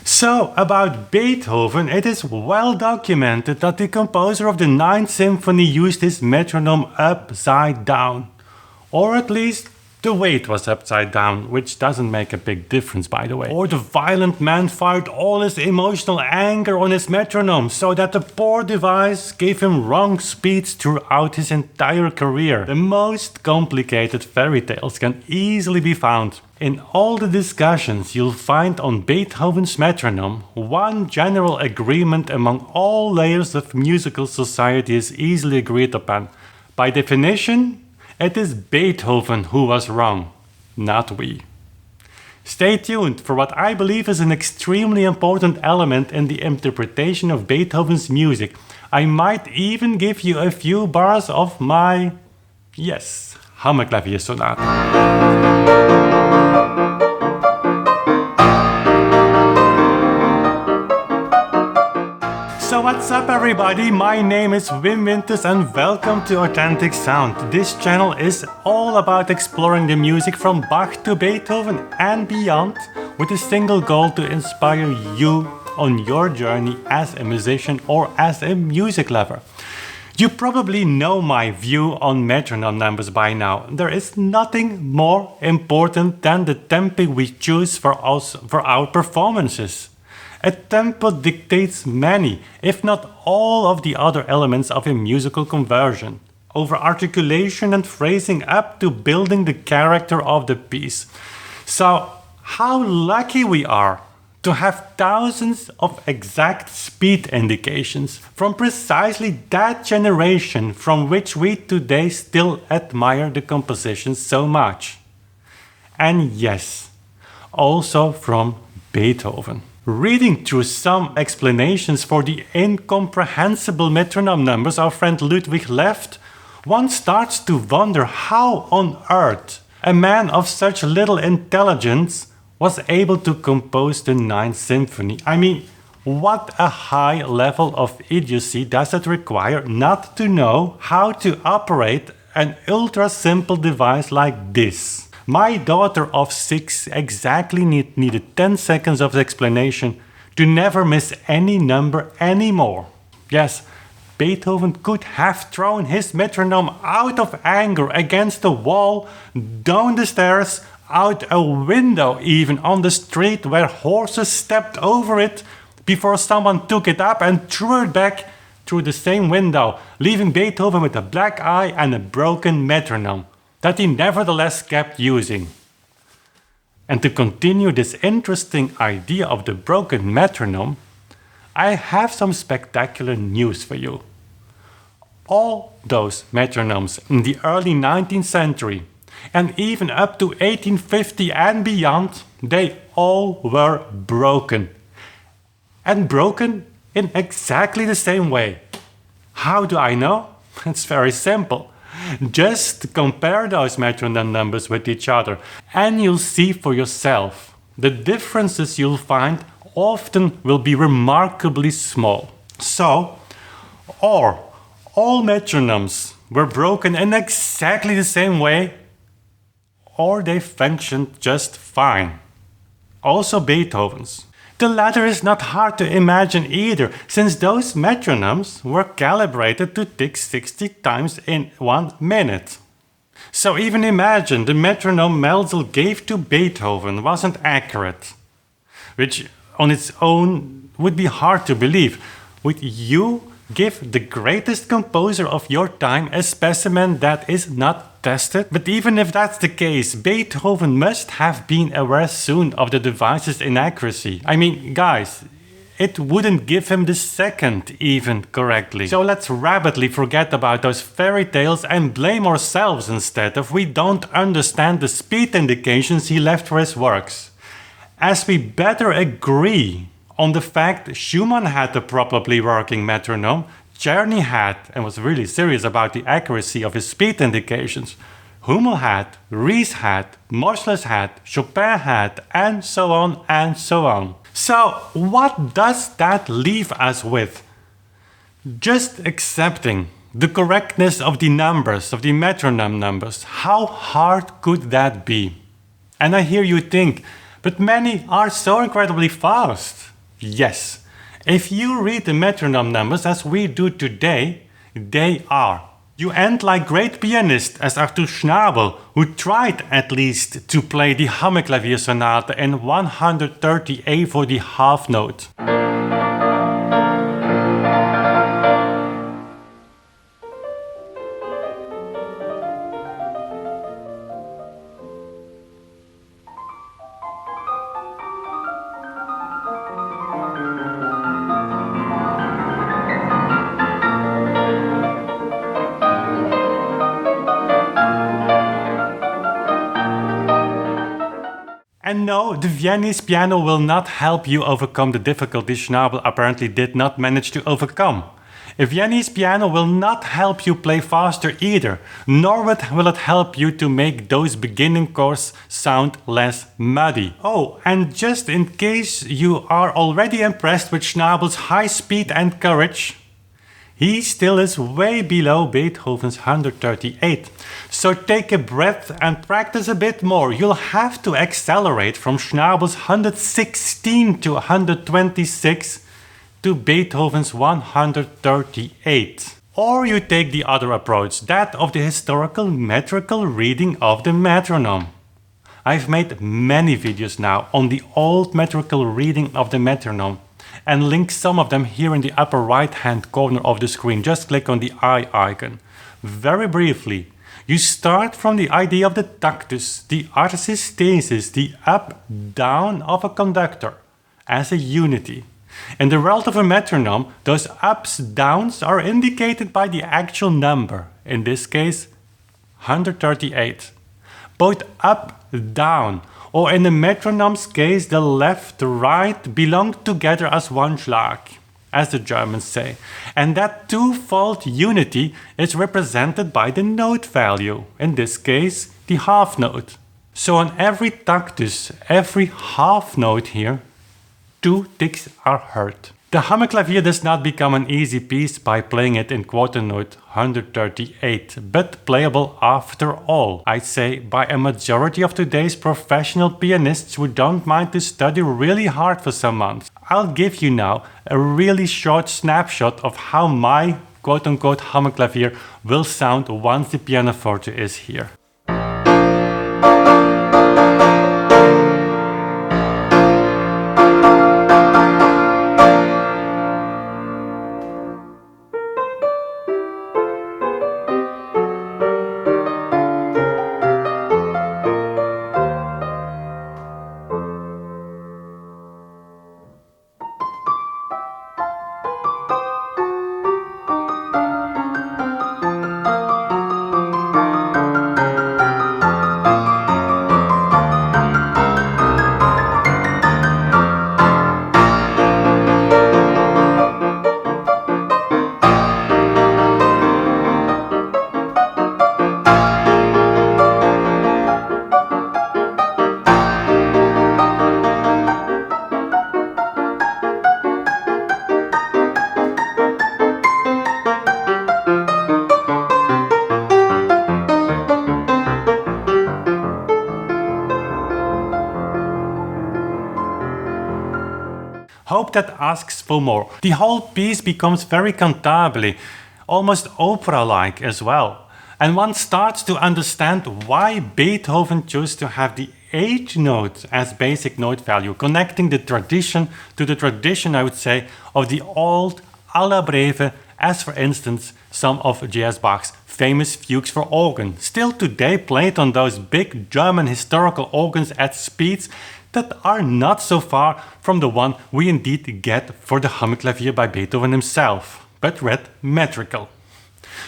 So, about Beethoven, it is well documented that the composer of the Ninth Symphony used his metronome upside down. Or at least the weight was upside down, which doesn't make a big difference, by the way. Or the violent man fired all his emotional anger on his metronome, so that the poor device gave him wrong speeds throughout his entire career. The most complicated fairy tales can easily be found. In all the discussions you'll find on Beethoven's metronome, one general agreement among all layers of musical society is easily agreed upon. By definition, it is Beethoven who was wrong, not we. Stay tuned for what I believe is an extremely important element in the interpretation of Beethoven's music. I might even give you a few bars of my, yes, Hammerklavier sonata. So what's up everybody, my name is Wim Winters and welcome to Authentic Sound. This channel is all about exploring the music from Bach to Beethoven and beyond, with a single goal to inspire you on your journey as a musician or as a music lover. You probably know my view on metronome numbers by now. There is nothing more important than the tempo we choose for our performances. A tempo dictates many, if not all, of the other elements of a musical conversion, over articulation and phrasing up to building the character of the piece. So, how lucky we are to have thousands of exact speed indications from precisely that generation from which we today still admire the compositions so much. And yes, also from Beethoven. Reading through some explanations for the incomprehensible metronome numbers our friend Ludwig left, one starts to wonder how on earth a man of such little intelligence was able to compose the Ninth Symphony. I mean, what a high level of idiocy does it require not to know how to operate an ultra simple device like this? My daughter of 6 exactly needed 10 seconds of explanation to never miss any number anymore. Yes, Beethoven could have thrown his metronome out of anger against the wall, down the stairs, out a window even on the street where horses stepped over it before someone took it up and threw it back through the same window, leaving Beethoven with a black eye and a broken metronome that he nevertheless kept using. And to continue this interesting idea of the broken metronome, I have some spectacular news for you. All those metronomes in the early 19th century, and even up to 1850 and beyond, they all were broken. And broken in exactly the same way. How do I know? It's very simple. Just compare those metronome numbers with each other and you'll see for yourself. The differences you'll find often will be remarkably small. So, or all metronomes were broken in exactly the same way, or they functioned just fine. Also Beethoven's. The latter is not hard to imagine either, since those metronomes were calibrated to tick 60 times in 1 minute. So even imagine the metronome Melzel gave to Beethoven wasn't accurate, which on its own would be hard to believe. Would you give the greatest composer of your time a specimen that is not tested? But even if that's the case, Beethoven must have been aware soon of the device's inaccuracy. I mean, guys, it wouldn't give him the second even correctly. So let's rapidly forget about those fairy tales and blame ourselves instead if we don't understand the speed indications he left for his works. As we better agree on the fact Schumann had a properly working metronome, Czerny had, and was really serious about the accuracy of his speed indications. Hummel had, Ries had, Moscheles had, Chopin had, and so on and so on. So what does that leave us with? Just accepting the correctness of the numbers, of the metronome numbers. How hard could that be? And I hear you think, but many are so incredibly fast. Yes, if you read the metronome numbers as we do today, they are. You end like great pianist as Arthur Schnabel, who tried at least to play the Hammerklavier sonata in 130A for the half note. And no, the Viennese piano will not help you overcome the difficulties Schnabel apparently did not manage to overcome. A Viennese piano will not help you play faster either, nor will it help you to make those beginning chords sound less muddy. Oh, and just in case you are already impressed with Schnabel's high speed and courage, he still is way below Beethoven's 138. So take a breath and practice a bit more. You'll have to accelerate from Schnabel's 116 to 126 to Beethoven's 138. Or you take the other approach, that of the historical metrical reading of the metronome. I've made many videos now on the old metrical reading of the metronome, and link some of them here in the upper right hand corner of the screen. Just click on the eye icon. Very briefly, you start from the idea of the tactus, the arthystesis, the up-down of a conductor as a unity. In the world of a metronome, those ups, downs are indicated by the actual number, in this case 138. Both up, down, or in the metronome's case, the left, right belong together as one Schlag, as the Germans say. And that twofold unity is represented by the note value, in this case, the half note. So on every tactus, every half note here, 2 ticks are heard. The Hammerklavier does not become an easy piece by playing it in quarter note 138, but playable after all, I'd say, by a majority of today's professional pianists who don't mind to study really hard for some months. I'll give you now a really short snapshot of how my quote-unquote Hammerklavier will sound once the pianoforte is here. Hope that asks for more. The whole piece becomes very cantabile, almost opera-like as well. And one starts to understand why Beethoven chose to have the 8th note as basic note value, connecting the tradition to the tradition, I would say, of the old alla breve, as for instance some of J.S. Bach's famous fugues for organ, still today played on those big German historical organs at speeds that are not so far from the one we indeed get for the Hammerklavier by Beethoven himself, but read metrical.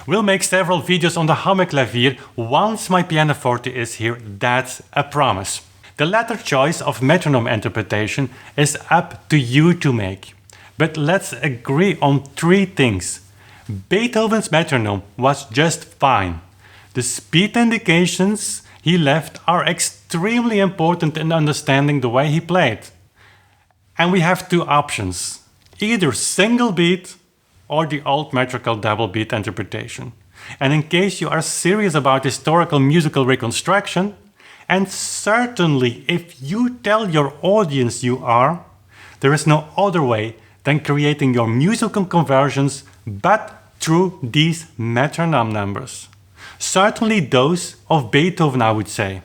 We'll make several videos on the Hammerklavier once my pianoforte is here, that's a promise. The latter choice of metronome interpretation is up to you to make. But let's agree on 3 things. Beethoven's metronome was just fine. The speed indications he left are extremely important in understanding the way he played. And we have 2 options, either single beat or the old metrical double beat interpretation. And in case you are serious about historical musical reconstruction, and certainly if you tell your audience you are, There is no other way than creating your musical conversions but through these metronome numbers. Certainly those of Beethoven, I would say.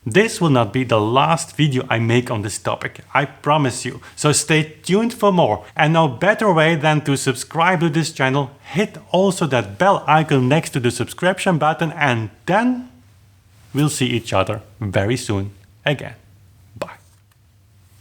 This will not be the last video I make on this topic, I promise you, so stay tuned for more. And no better way than to subscribe to this channel, hit also that bell icon next to the subscription button, and then we'll see each other very soon again.